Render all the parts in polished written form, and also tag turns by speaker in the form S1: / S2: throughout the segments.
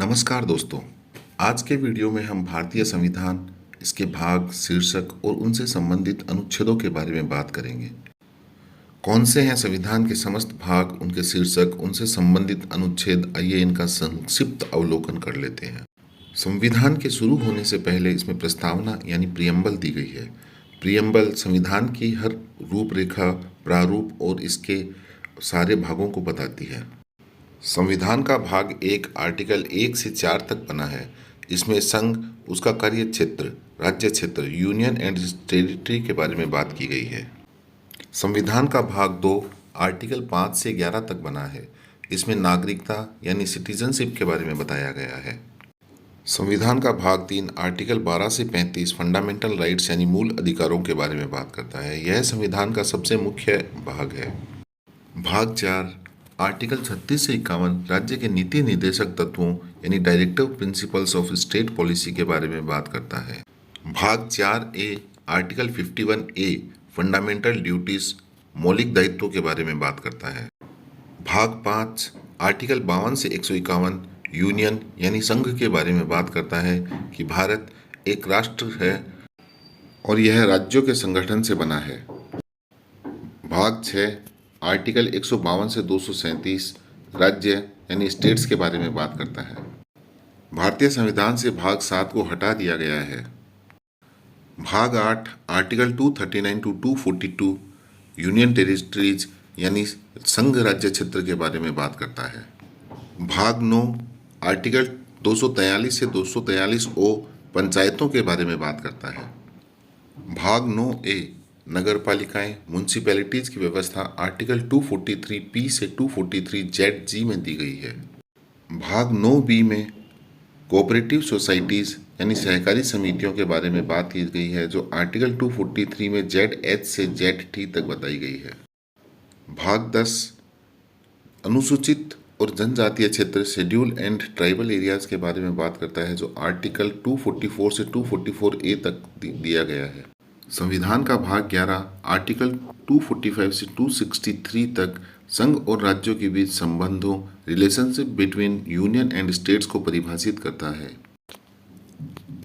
S1: नमस्कार दोस्तों। आज के वीडियो में हम भारतीय संविधान, इसके भाग, शीर्षक और उनसे संबंधित अनुच्छेदों के बारे में बात करेंगे। कौन से हैं संविधान के समस्त भाग, उनके शीर्षक, उनसे संबंधित अनुच्छेद, आइए इनका संक्षिप्त अवलोकन कर लेते हैं। संविधान के शुरू होने से पहले इसमें प्रस्तावना यानी प्रियम्बल दी गई है। प्रियम्बल संविधान की हर रूपरेखा, प्रारूप और इसके सारे भागों को बताती है। संविधान का भाग 1 आर्टिकल 1 से 4 तक बना है। इसमें संघ, उसका कार्य क्षेत्र, राज्य क्षेत्र, यूनियन एंड टेरिटरी के बारे में बात की गई है। संविधान का भाग 2 आर्टिकल 5 से 11 तक बना है। इसमें नागरिकता यानी सिटीजनशिप के बारे में बताया गया है। संविधान का भाग 3 आर्टिकल 12 से 35 फंडामेंटल राइट्स यानी मूल अधिकारों के बारे में बात करता है। यह संविधान का सबसे मुख्य भाग है। भाग 4 आर्टिकल 36 से 51 राज्य के नीति निर्देशक तत्वों यानी directive principles of state policy के बारे में बात करता है। भाग 4A article 51A fundamental duties मौलिक दायित्वों के बारे में बात करता है। भाग 5 आर्टिकल 52 से 151 यूनियन यानी संघ के बारे में बात करता है कि भारत एक राष्ट्र है और यह राज्यों के संगठन से बना है। भाग 6 आर्टिकल 152 से 237 राज्य यानी स्टेट्स के बारे में बात करता है। भारतीय संविधान से भाग 7 को हटा दिया गया है। भाग 8 आर्टिकल 239 टू 242 यूनियन टेरिटरीज यानी संघ राज्य क्षेत्र के बारे में बात करता है। भाग 9 आर्टिकल 243 से 243 ओ पंचायतों के बारे में बात करता है। भाग 9A नगर पालिकाएं, म्यूनसिपैलिटीज की व्यवस्था आर्टिकल 243P से 243ZG में दी गई है। भाग 9B में कोऑपरेटिव सोसाइटीज यानी सहकारी समितियों के बारे में बात की गई है, जो आर्टिकल 243 में ZH से ZT तक बताई गई है। भाग 10 अनुसूचित और जनजातीय क्षेत्र शेड्यूल एंड ट्राइबल एरियाज के बारे में बात करता है, जो आर्टिकल 244 से 244A तक दिया गया है। संविधान का भाग 11 आर्टिकल 245 से 263 तक संघ और राज्यों के बीच संबंधों relationship between union and states को परिभाषित करता है।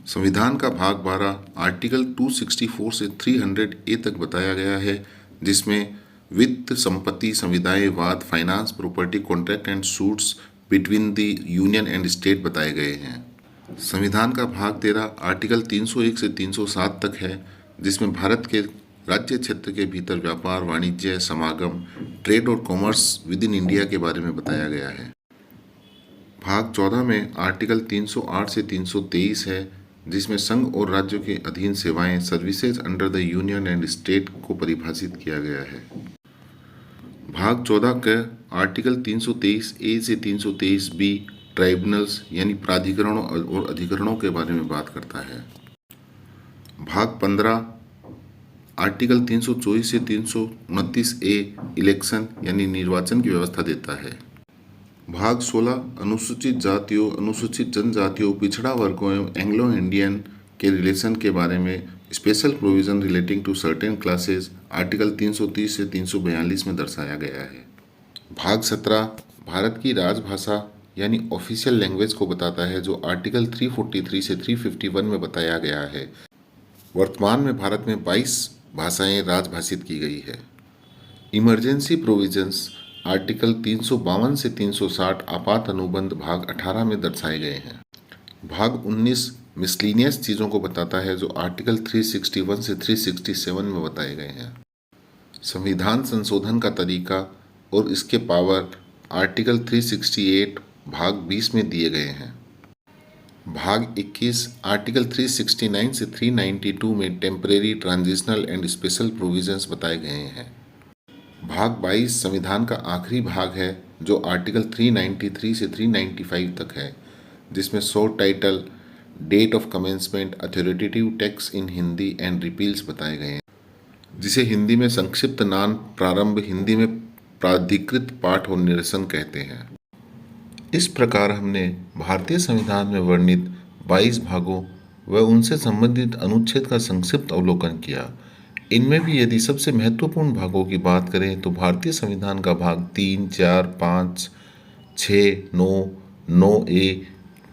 S1: संविधान का भाग 12 आर्टिकल 264 से 300A तक बताया गया है, जिसमें वित्त, संपत्ति, संविदाएं, वाद, finance, property, contract and suits between the union and state बताए गए हैं। संविधान का भाग 13 आर्टिकल 301 से 307 तक है, जिसमें भारत के राज्य क्षेत्र के भीतर व्यापार, वाणिज्य, समागम, ट्रेड और कॉमर्स विद इन इंडिया के बारे में बताया गया है। भाग 14 में आर्टिकल 308 से 323 है, जिसमें संघ और राज्यों के अधीन सेवाएं, services under the union and state को परिभाषित किया गया है। भाग 14 का आर्टिकल 323A से 323B ट्राइब्यूनल्स यानी प्राधिकरणों और अधिकरणों के बारे में बात करता है। भाग 15 आर्टिकल 324 से 329A इलेक्शन यानी निर्वाचन की व्यवस्था देता है। भाग 16 अनुसूचित जातियों, अनुसूचित जनजातियों, पिछड़ा वर्गों एवं एंग्लो इंडियन के रिलेशन के बारे में special provision relating to certain classes article 330 से 342 में दर्शाया गया है। भाग 17 भारत की राजभाषा यानी ऑफिशियल लैंग्वेज को बताता है, जो आर्टिकल 343 से 351 में बताया गया है। वर्तमान में भारत में 22 भाषाएं राजभाषित की गई है। इमरजेंसी प्रोविजंस आर्टिकल 352 से 360 आपात अनुबंध भाग 18 में दर्शाए गए हैं। भाग 19 मिसलिनियस चीज़ों को बताता है, जो आर्टिकल 361 से 367 में बताए गए हैं। संविधान संशोधन का तरीका और इसके पावर आर्टिकल 368 भाग 20 में दिए गए हैं। भाग 21 आर्टिकल 369 से 392 में temporary, transitional and special provisions बताए गए हैं। भाग 22 संविधान का आखिरी भाग है, जो आर्टिकल 393 से 395 तक है, जिसमें short title, date of commencement, authoritative text in Hindi and repeals बताए गए हैं, जिसे हिंदी में संक्षिप्त नाम, प्रारंभ, हिंदी में प्राधिकृत पाठ और निरसन कहते हैं। इस प्रकार हमने भारतीय संविधान में वर्णित 22 भागों व उनसे संबंधित अनुच्छेद का संक्षिप्त अवलोकन किया। इनमें भी यदि सबसे महत्वपूर्ण भागों की बात करें तो भारतीय संविधान का भाग 3, 4, 5, 6, 9, 9A,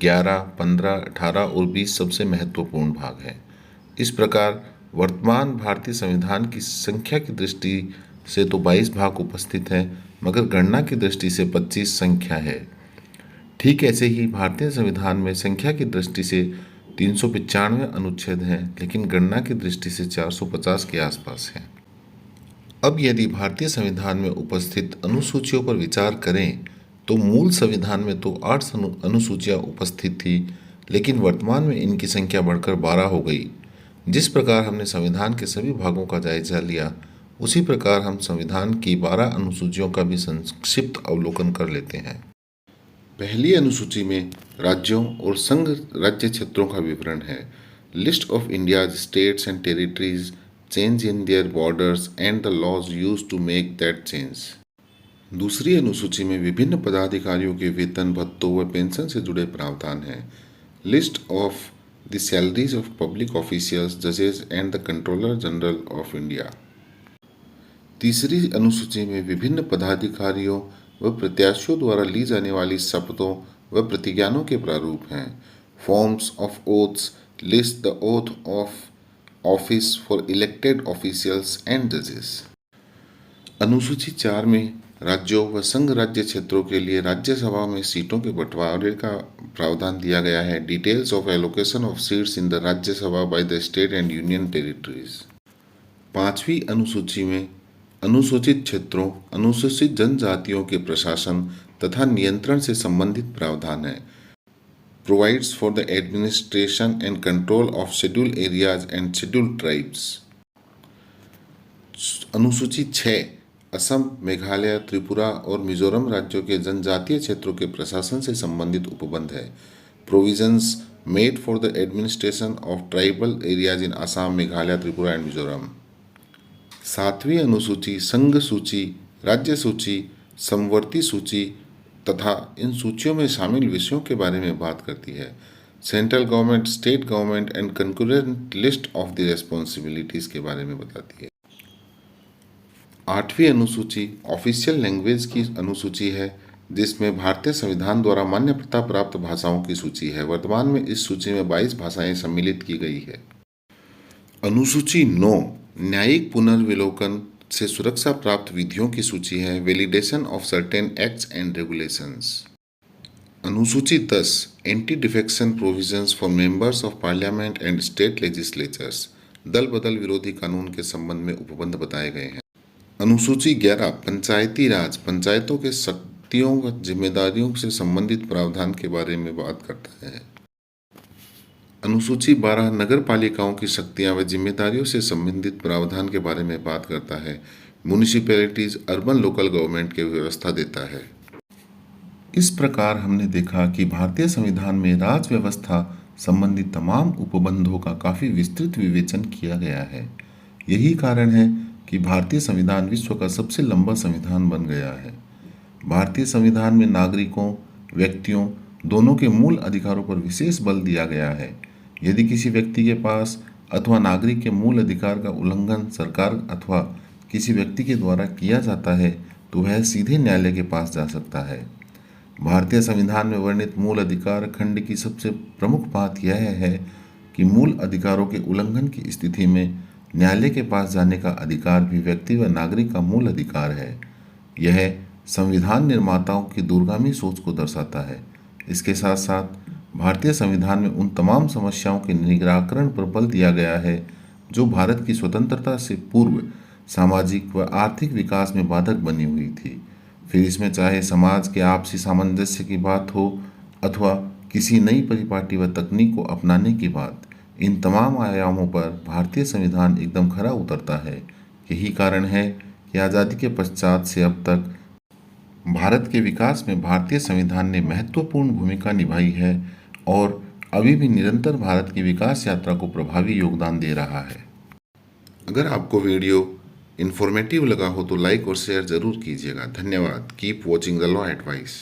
S1: 11, 15, 18 और 20 सबसे महत्वपूर्ण भाग हैं। इस प्रकार वर्तमान भारतीय संविधान की संख्या की दृष्टि से तो 22 भाग उपस्थित हैं, मगर गणना की दृष्टि से 25 संख्या है। ठीक ऐसे ही भारतीय संविधान में संख्या की दृष्टि से 395 अनुच्छेद हैं, लेकिन गणना की दृष्टि से 450 के आसपास हैं। अब यदि भारतीय संविधान में उपस्थित अनुसूचियों पर विचार करें तो मूल संविधान में तो 8 अनुसूचियां उपस्थित थी, लेकिन वर्तमान में इनकी संख्या बढ़कर 12 हो गई। जिस प्रकार हमने संविधान के सभी भागों का जायजा लिया, उसी प्रकार हम संविधान की 12 अनुसूचियों का भी संक्षिप्त अवलोकन कर लेते हैं। पहली अनुसूची में राज्यों और संघ राज्य क्षेत्रों का विवरण है। List of India's states and territories, change in their borders and the laws used to make that change. दूसरी अनुसूची में विभिन्न पदाधिकारियों के वेतन, भत्तों व पेंशन से जुड़े प्रावधान हैं। List of the salaries of public officials, जजेस and the controller general of India. तीसरी अनुसूची में विभिन्न पदाधिकारियों व प्रत्याशियों द्वारा ली जाने वाली शपथों व प्रतिज्ञानों के प्रारूप हैं। Forms of oaths list the oath of office for elected officials and जजेस। अनुसूची 4 में राज्यों व संघ राज्य क्षेत्रों के लिए राज्यसभा में सीटों के बंटवारे का प्रावधान दिया गया है। Details of allocation of seats in the Rajya Sabha by the state and union territories. 5वीं अनुसूची में अनुसूचित क्षेत्रों, अनुसूचित जनजातियों के प्रशासन तथा नियंत्रण से संबंधित प्रावधान है। Provides for the administration and control of scheduled areas and scheduled tribes. अनुसूची 6 असम, मेघालय, त्रिपुरा और मिजोरम राज्यों के जनजातीय क्षेत्रों के प्रशासन से संबंधित उपबंध है। Provisions made for the administration of tribal areas in Assam, Meghalaya, Tripura and Mizoram. 7वीं अनुसूची संघ सूची, राज्य सूची, समवर्ती सूची तथा इन सूचियों में शामिल विषयों के बारे में बात करती है। Central government, state government and concurrent list of the responsibilities के बारे में बताती है। 8वीं अनुसूची ऑफिशियल लैंग्वेज की अनुसूची है, जिसमें भारतीय संविधान द्वारा मान्यता प्राप्त भाषाओं की सूची है। वर्तमान में इस सूची में 22 भाषाएं सम्मिलित की गई है। अनुसूची 9 न्यायिक पुनर्विलोकन से सुरक्षा प्राप्त विधियों की सूची है। Validation of certain acts and regulations. अनुसूची 10 anti defection provisions for members of parliament and state legislatures. दल बदल विरोधी कानून के संबंध में उपबंध बताए गए हैं। अनुसूची 11 पंचायती राज, पंचायतों के शक्तियों व जिम्मेदारियों से संबंधित प्रावधान के बारे में बात करता है। अनुसूची 12 नगर पालिकाओं की शक्तियां व जिम्मेदारियों से संबंधित प्रावधान के बारे में बात करता है। म्युनिसिपैलिटीज अर्बन लोकल गवर्नमेंट की व्यवस्था देता है। इस प्रकार हमने देखा कि भारतीय संविधान में राज व्यवस्था संबंधी तमाम उपबंधों का काफ़ी विस्तृत विवेचन किया गया है। यही कारण है कि भारतीय संविधान विश्व का सबसे लंबा संविधान बन गया है। भारतीय संविधान में नागरिकों, व्यक्तियों दोनों के मूल अधिकारों पर विशेष बल दिया गया है। यदि किसी व्यक्ति के पास अथवा नागरिक के मूल अधिकार का उल्लंघन सरकार अथवा किसी व्यक्ति के द्वारा किया जाता है तो वह सीधे न्यायालय के पास जा सकता है। भारतीय संविधान में वर्णित मूल अधिकार खंड की सबसे प्रमुख बात यह है कि मूल अधिकारों के उल्लंघन की स्थिति में न्यायालय के पास जाने का अधिकार भी व्यक्ति व नागरिक का मूल अधिकार है। यह संविधान निर्माताओं की दूरगामी सोच को दर्शाता है। इसके साथ साथ भारतीय संविधान में उन तमाम समस्याओं के निराकरण पर बल दिया गया है जो भारत की स्वतंत्रता से पूर्व सामाजिक व आर्थिक विकास में बाधक बनी हुई थी। फिर इसमें चाहे समाज के आपसी सामंजस्य की बात हो अथवा किसी नई परिपाटी व तकनीक को अपनाने की बात, इन तमाम आयामों पर भारतीय संविधान एकदम खरा उतरता है। यही कारण है कि आज़ादी के पश्चात से अब तक भारत के विकास में भारतीय संविधान ने महत्वपूर्ण भूमिका निभाई है और अभी भी निरंतर भारत की विकास यात्रा को प्रभावी योगदान दे रहा है। अगर आपको वीडियो इन्फॉर्मेटिव लगा हो तो लाइक और शेयर ज़रूर कीजिएगा। धन्यवाद। Keep watching the law advice.